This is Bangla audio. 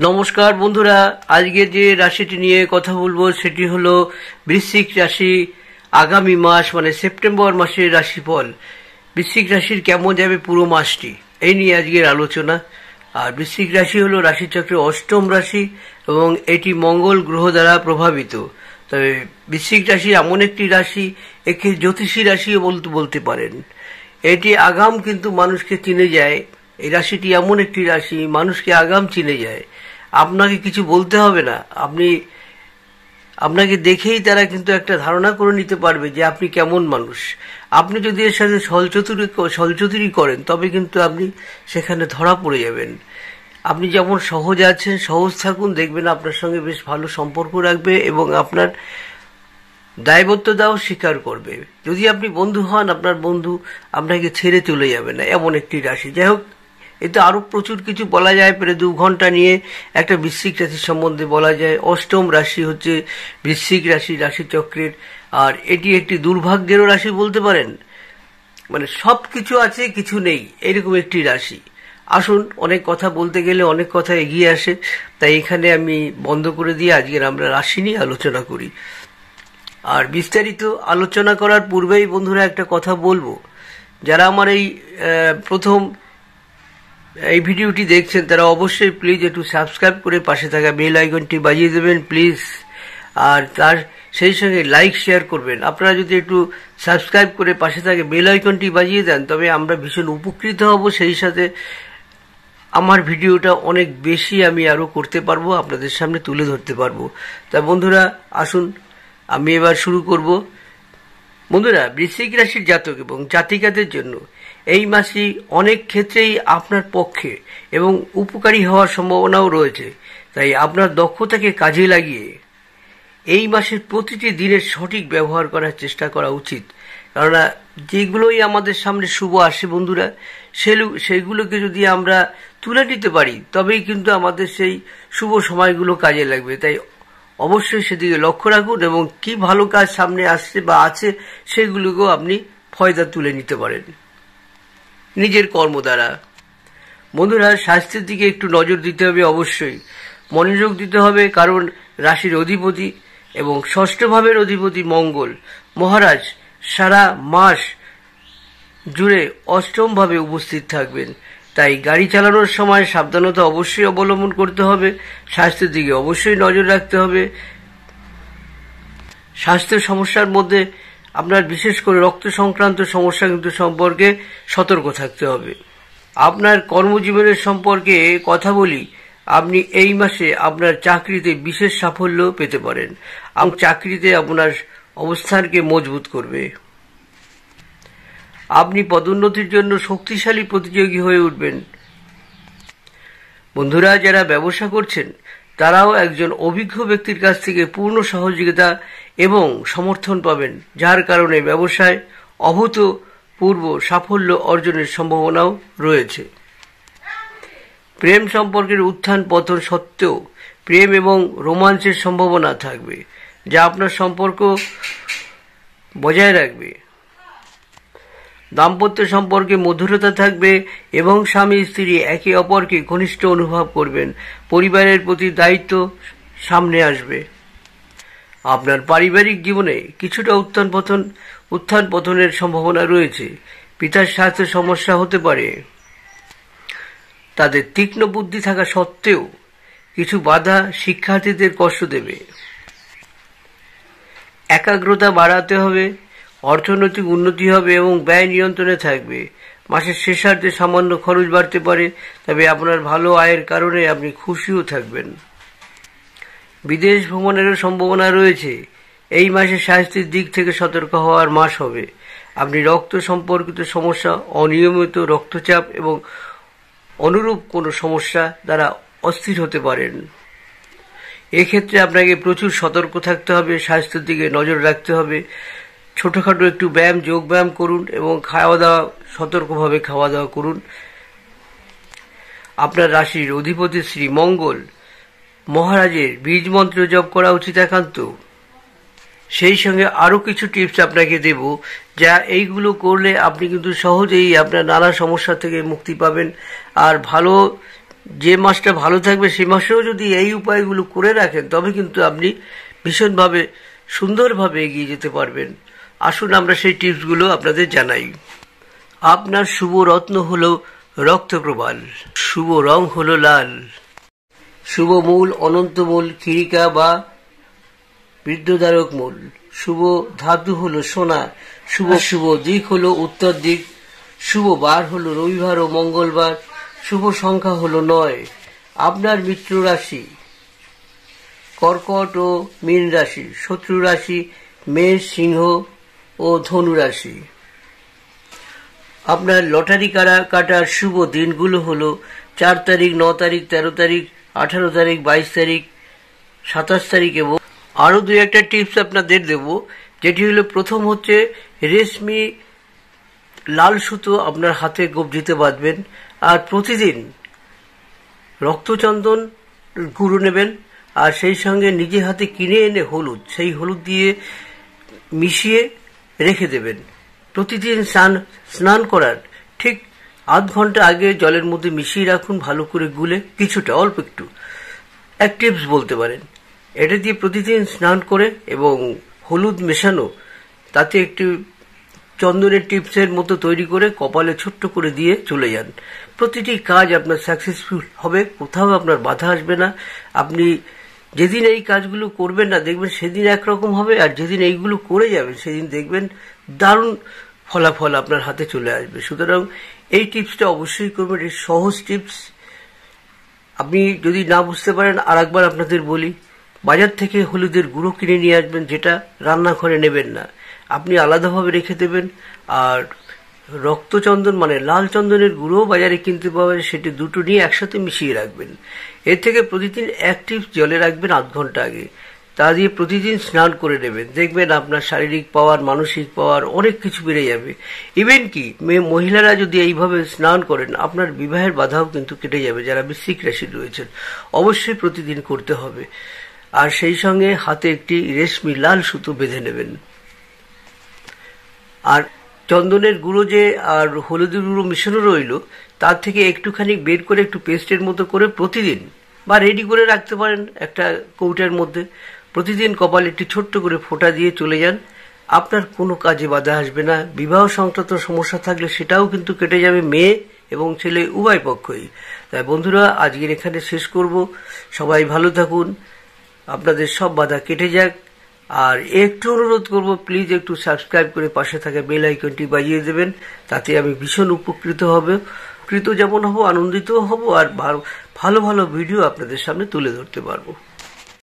নমস্কার বন্ধুরা, আজকে যে রাশিটি নিয়ে কথা বলবো সেটি হলো বৃশ্চিক রাশি। আগামী মাস মানে সেপ্টেম্বর মাসের রাশিফল, বৃশ্চিক রাশির কেমন যাবে পুরো মাসটি, এই নিয়ে আজকের আলোচনা। আর বৃশ্চিক রাশি হলো রাশিচক্রের অষ্টম রাশি এবং এটি মঙ্গল গ্রহ দ্বারা প্রভাবিত। তবে বৃশ্চিক রাশি এমন একটি রাশি, একে জ্যোতিষী রাশিও বলতে পারেন। এটি আগাম কিন্তু মানুষকে চিনে যায়। এই রাশিটি এমন একটি রাশি মানুষকে আগাম চিনে যায়। আপনাকে কিছু বলতে হবে না, আপনাকে দেখেই তারা কিন্তু একটা ধারণা করে নিতে পারবে যে আপনি কেমন মানুষ। আপনি যদি এর সাথে ছলচতুরি করেন তবে কিন্তু আপনি সেখানে ধরা পড়ে যাবেন। আপনি যেমন সহজ আছেন সহজ থাকুন, দেখবেন আপনার সঙ্গে বেশ ভালো সম্পর্ক রাখবে এবং আপনার দায়বদ্ধতাও স্বীকার করবে। যদি আপনি বন্ধু হন, আপনার বন্ধু আপনাকে ছেড়ে চলে যাবে না, এমন একটি রাশি। যাই হোক, এতে আরো প্রচুর কিছু বলা যায়, প্রায় 2 ঘন্টা নিয়ে একটা বৃশ্চিক রাশির সম্বন্ধে বলা যায়। অষ্টম রাশি হচ্ছে বৃশ্চিক রাশি রাশিচক্রের, আর এটি একটি দুর্ভাগ্যেরও রাশি বলতে পারেন। মানে সব কিছু আছে কিছু নেই, এরকম একটি রাশি। আসুন, অনেক কথা বলতে গেলে অনেক কথা এগিয়ে আসে, তাই এখানে আমি বন্ধ করে দিয়ে আজকের আমরা রাশি নিয়ে আলোচনা করি। আর বিস্তারিত আলোচনা করার পূর্বেই বন্ধুরা একটা কথা বলবো, যারা আমার এই প্রথম এই ভিডিওটি দেখছেন তারা অবশ্যই প্লিজ একটু সাবস্ক্রাইব করে পাশে থাকা বেল আইকনটি বাজিয়ে দেবেন প্লিজ। আর তার সেই সঙ্গে লাইক শেয়ার করবেন। আপনারা যদি একটু সাবস্ক্রাইব করে পাশে থাকা বেল আইকনটি বাজিয়ে দেন তবে আমরা ভীষণ উপকৃত হব। সেই সাথে আমার ভিডিওটা অনেক বেশি আমি আরো করতে পারবো, আপনাদের সামনে তুলে ধরতে পারবো। তা বন্ধুরা আসুন, আমি এবার শুরু করব। বন্ধুরা, বৃশ্চিক রাশির জাতক এবং জাতিকাদের জন্য এই মাসটি অনেক ক্ষেত্রেই আপনার পক্ষে এবং উপকারী হওয়ার সম্ভাবনাও রয়েছে। তাই আপনার দক্ষতাকে কাজে লাগিয়ে এই মাসের প্রতিটি দিনের সঠিক ব্যবহার করার চেষ্টা করা উচিত। কেননা যেগুলোই আমাদের সামনে শুভ আসে বন্ধুরা, সেইগুলোকে যদি আমরা তুলে নিতে পারি তবেই কিন্তু আমাদের সেই শুভ সময়গুলো কাজে লাগবে। তাই অবশ্যই সেদিকে লক্ষ্য রাখুন এবং কি ভালো কাজ সামনে আসছে বা আছে সেগুলোকেও আপনি ফয়দা তুলে নিতে পারেন নিজের কর্ম দ্বারা। বন্ধুরা, স্বাস্থ্যের দিকে একটু নজর দিতে হবে, অবশ্যই মনোযোগ দিতে হবে, কারণ রাশির অধিপতি এবং ষষ্ঠ ভাবের অধিপতি মঙ্গল মহারাজ সারা মাস জুড়ে অষ্টম ভাবে উপস্থিত থাকবেন। তাই গাড়ি চালানোর সময় সাবধানতা অবশ্যই অবলম্বন করতে হবে, স্বাস্থ্যের দিকে অবশ্যই নজর রাখতে হবে। স্বাস্থ্য সমস্যার মধ্যে আপনার বিশেষ করে রক্ত সংক্রান্ত সমস্যা কিন্তু সম্পর্কে সতর্ক থাকতে হবে। আপনার কর্মজীবনের সম্পর্কে কথা বলি, আপনি এই মাসে আপনার চাকরিতে বিশেষ সাফল্য পেতে পারেন এবং চাকরিতে আপনার অবস্থানকে মজবুত করবে। আপনি পদোন্নতির জন্য শক্তিশালী প্রতিযোগী হয়ে উঠবেন। বন্ধুরা, যারা ব্যবসা করছেন তারাও একজন অভিজ্ঞ ব্যক্তির কাছ থেকে পূর্ণ সহযোগিতা এবং সমর্থন পাবেন, যার কারণে ব্যবসায় অভূতপূর্ব সাফল্য অর্জনের সম্ভাবনাও রয়েছে। প্রেম সম্পর্কের উত্থান পতন সত্ত্বেও প্রেম এবং রোমাঞ্চের সম্ভাবনা থাকবে, যা আপনার সম্পর্ক বজায় রাখবে। দাম্পত্য সম্পর্কে মধুরতা থাকবে এবং স্বামী স্ত্রী একে অপরকে ঘনিষ্ঠ অনুভব করবেন। পরিবারের প্রতি দায়িত্ব সামনে আসবে। আপনার পারিবারিক জীবনে কিছুটা উত্থান পতনের সম্ভাবনা রয়েছে। পিতার স্বাস্থ্য সমস্যা হতে পারে। তাদের তীক্ষ্ণ বুদ্ধি থাকা সত্ত্বেও কিছু বাধা শিক্ষার্থীদের কষ্ট দেবে। একাগ্রতা বাড়াতে হবে, অর্থনৈতিক উন্নতি হবে এবং ব্যয় নিয়ন্ত্রণে থাকবে। মাসের শেষার্ধে সামান্য খরচ বাড়তে পারে, তবে আপনার ভালো আয়ের কারণে আপনি খুশিও থাকবেন। বিদেশ ভ্রমণেরও সম্ভাবনা রয়েছে। এই মাসে স্বাস্থ্যের দিক থেকে সতর্ক হওয়ার মাস হবে। আপনি রক্ত সম্পর্কিত সমস্যা, অনিয়মিত রক্তচাপ এবং অনুরূপ কোনো সমস্যা দ্বারা অস্থির হতে পারেন। এক্ষেত্রে আপনাকে প্রচুর সতর্ক থাকতে হবে, স্বাস্থ্যের দিকে নজর রাখতে হবে। ছোটখাটো একটু যোগ ব্যায়াম করুন এবং সতর্কভাবে খাওয়া দাওয়া করুন। আপনার রাশির অধিপতি শ্রী মঙ্গল মহারাজের বীজ মন্ত্র জপ করা উচিত একান্ত। সেই সঙ্গে আরো কিছু টিপস আপনাকে দেব, যা এইগুলো করলে আপনি কিন্তু সহজেই আপনার নানা সমস্যা থেকে মুক্তি পাবেন আর ভালো যে মাসটা ভালো থাকবে সে মাসেও যদি এই উপায়গুলো করে রাখেন তবে কিন্তু আপনি ভীষণভাবে সুন্দরভাবে এগিয়ে যেতে পারবেন। আসুন আমরা সেই টিপসগুলো আপনাদের জানাই। আপনার শুভ রত্ন হলো রক্তপ্রবাল, শুভ রং হলো লাল, শুভ মূল অনন্ত মূল, খিরিকা বা বৃদ্ধদ্বারক মূল, শুভ ধাতু হলো সোনা, শুভ দিক হলো উত্তর দিক, শুভ বার হলো রবিবার ও মঙ্গলবার, শুভ সংখ্যা হলো 9। আপনার মিত্র রাশি কর্কট ও মীন রাশি, শত্রু রাশি মেষ, সিংহ ও ধনু রাশি। আপনার লটারি কাটার শুভ দিনগুলো হলো 4 তারিখ, 9 তারিখ, 13 তারিখ, 18 তারিখ, 22 তারিখ, 27 তারিখ। এবং আরো 2-1টা টিপস আপনাদের দেব, যেটি হলো প্রথম হচ্ছে রেশমি লাল সুতো আপনার হাতে কবজিতে বাঁধবেন, আর প্রতিদিন রক্তচন্দন গুঁড়ো নেবেন, আর সেই সঙ্গে নিজে হাতে কিনে এনে হলুদ, সেই হলুদ দিয়ে মিশিয়ে রেখে দেবেন। প্রতিদিন স্নান করার ঠিক আধ ঘন্টা আগে জলের মধ্যে মিশিয়ে রাখুন, ভালো করে গুলে, কিছুটা অল্প একটু, এক টিপস বলতে পারেন। এটা দিয়ে প্রতিদিন স্নান করে এবং হলুদ মেশানো তাতে একটি চন্দনের টিপসের মতো তৈরি করে কপালে ছোট্ট করে দিয়ে চলে যান। প্রতিটি কাজ আপনার সাকসেসফুল হবে, কোথাও আপনার বাধা আসবে না। আপনি যেদিন এই কাজগুলো করবেন না দেখবেন সেদিন একরকম হবে, আর যেদিন এইগুলো করে যাবেন সেদিন দেখবেন দারুণ ফলাফল আপনার হাতে চলে আসবে। সুতরাং এই টিপসটা অবশ্যই করবেন, এই সহজ টিপস। আপনি যদি না বুঝতে পারেন আর একবার আপনাদের বলি, বাজার থেকে হলুদের গুঁড়ো কিনে নিয়ে আসবেন, যেটা রান্নাঘরে নেবেন না, আপনি আলাদাভাবে রেখে দেবেন। আর রক্তচন্দন মানে লাল চন্দনের গুঁড়ো বাজারে কিনতে পাবেন, সেটি দুটো নিয়ে একসাথে মিশিয়ে রাখবেন। এর থেকে প্রতিদিন এক টিপস জলে রাখবেন আধ ঘন্টা আগে, তা দিয়ে প্রতিদিন স্নান করে নেবেন, দেখবেন আপনার শারীরিক পাওয়ার, মানসিক পাওয়ার অনেক কিছু বেড়ে যাবে। ইভেন কি মহিলারা যদি এইভাবে স্নান করেন, আপনার বিবাহের বাধাও কিন্তু কেটে যাবে। যারা বৃশ্চিক রাশি রয়েছেন অবশ্যই প্রতিদিন করতে হবে। আর সেই সঙ্গে হাতে একটি রেশমি লাল সুতো বেঁধে নেবেন। আর চন্দনের গুঁড়ো যে আর হলুদের গুঁড়ো মিশানো রইল, তার থেকে একটুখানি বের করে একটু পেস্টের মতো করে প্রতিদিন বা রেডি করে রাখতে পারেন একটা কৌটার মধ্যে, প্রতিদিন কপালে একটি ছোট্ট করে ফোঁটা দিয়ে চলে যান, আপনার কোনো কাজে বাধা আসবে না। বিবাহ সংক্রান্ত সমস্যা থাকলে সেটাও কিন্তু কেটে যাবে, মেয়ে এবং ছেলে উভয় পক্ষই। তাই বন্ধুরা, আজকের এখানে শেষ করব। সবাই ভালো থাকুন, আপনাদের সব বাধা কেটে যাক। আর একটু অনুরোধ করব, প্লিজ একটু সাবস্ক্রাইব করে পাশে থাকা বেল আইকনটি বাজিয়ে দেবেন, তাতে আমি ভীষণ উপকৃত যেমন হব, আনন্দিত হব, আর ভালো ভালো ভিডিও আপনাদের সামনে তুলে ধরতে পারবো।